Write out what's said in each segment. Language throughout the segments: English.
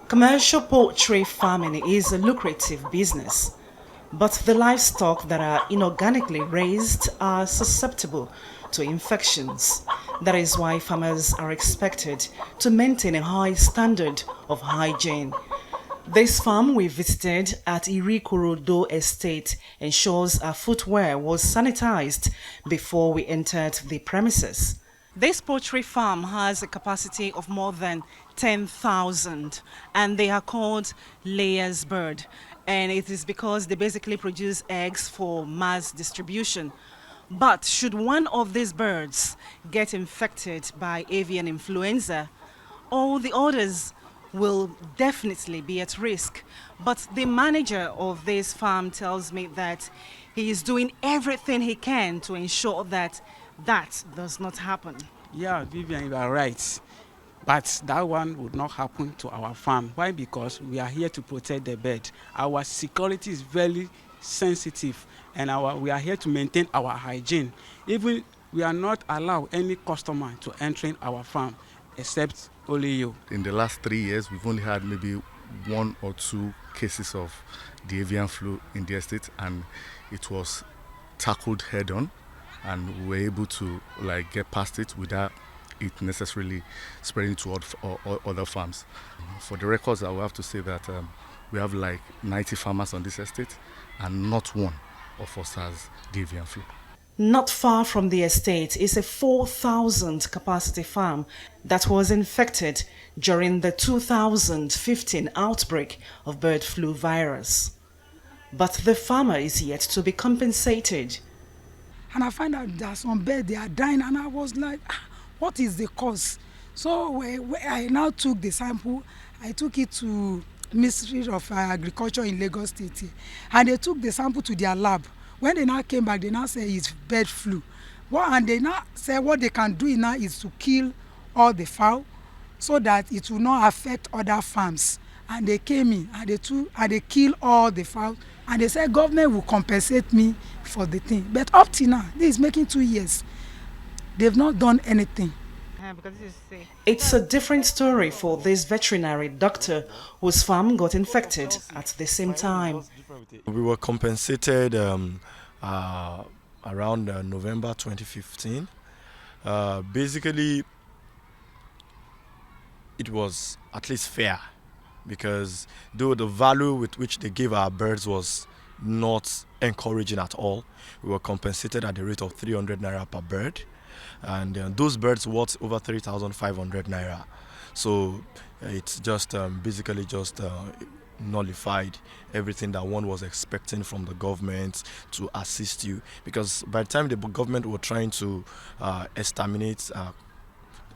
Commercial poultry farming is a lucrative business, but the livestock that are inorganically raised are susceptible to infections. That is why farmers are expected to maintain a high standard of hygiene. This farm we visited at Irikurodo Estate ensures our footwear was sanitized before we entered the premises. This poultry farm has a capacity of more than 10,000 and they are called layers bird, and it is because they basically produce eggs for mass distribution. But should one of these birds get infected by avian influenza, all the others will definitely be at risk. But the manager of this farm tells me that he is doing everything he can to ensure that that does not happen. Yeah, Vivian, you are right. But that one would not happen to our farm. Why? Because we are here to protect the bird. Our security is very sensitive, and we are here to maintain our hygiene. Even we are not allow any customer to enter our farm except only you. In the last 3 years, we've only had maybe 1 or 2 cases of the avian flu in the estate, and it was tackled head on, and we were able to get past it without it necessarily spreading to other farms. For the records, I will have to say that we have 90 farmers on this estate, and not one of us has the avian flu. Not far from the estate is a 4,000 capacity farm that was infected during the 2015 outbreak of bird flu virus. But the farmer is yet to be compensated. And I find out that some birds, they are dying, and I was like, what is the cause? So I now took the sample, I took it to Ministry of Agriculture in Lagos State, and they took the sample to their lab. When they now came back, they now say it's bird flu. And they now say what they can do now is to kill all the fowl so that it will not affect other farms. And they came in and they killed all the fowl. And they said government will compensate me for the thing. But up to now, this is making 2 years. They've not done anything. It's a different story for this veterinary doctor whose farm got infected at the same time. We were compensated around November 2015. Basically, it was at least fair, because though the value with which they gave our birds was not encouraging at all, we were compensated at the rate of 300 naira per bird, and those birds worth over 3,500 naira. So it's just basically just nullified everything that one was expecting from the government to assist you, because by the time the government were trying to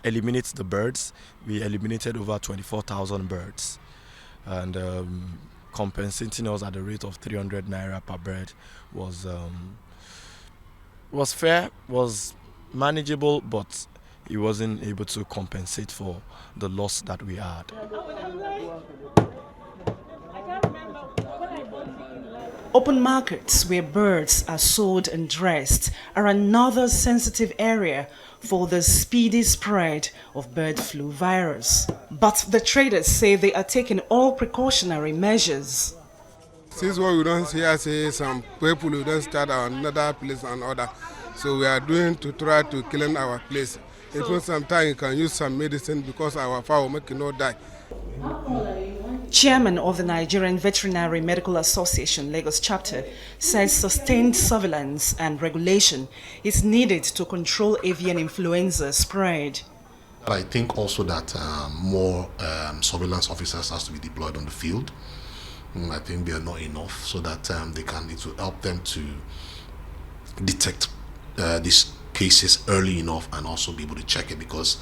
eliminate the birds, we eliminated over 24,000 birds, and compensating us at the rate of 300 naira per bird was fair, was manageable, but he wasn't able to compensate for the loss that we had. Open markets where birds are sold and dressed are another sensitive area for the speedy spread of bird flu virus. But the traders say they are taking all precautionary measures. Since what we don't see, I say some people who don't start another place and order. So we are doing to try to clean our place. It means sometimes you can use some medicine because our fowl will make it not die. Chairman of the Nigerian Veterinary Medical Association Lagos chapter says sustained surveillance and regulation is needed to control avian influenza spread. I think also that more surveillance officers has to be deployed on the field. I think they are not enough, so that it will help them to detect these cases early enough and also be able to check it, because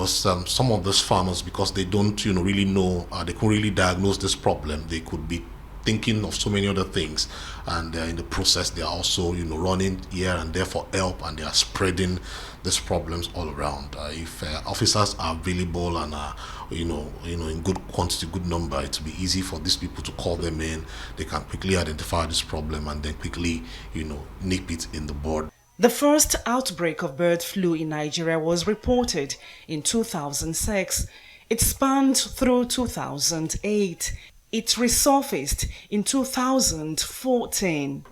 some of those farmers, because they don't really know, they couldn't really diagnose this problem, they could be thinking of so many other things, and in the process they are also running here and there for help, and they are spreading these problems all around. If officers are available and in good quantity, good number, it will be easy for these people to call them in. They can quickly identify this problem and then quickly nip it in the bud. The first outbreak of bird flu in Nigeria was reported in 2006. It spanned through 2008. It resurfaced in 2014.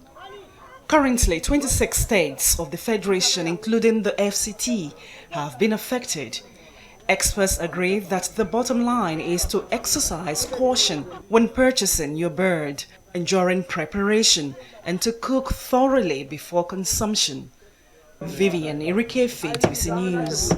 Currently, 26 states of the Federation, including the FCT, have been affected. Experts agree that the bottom line is to exercise caution when purchasing your bird and during preparation, and to cook thoroughly before consumption. Vivian Irikefe, TVC News.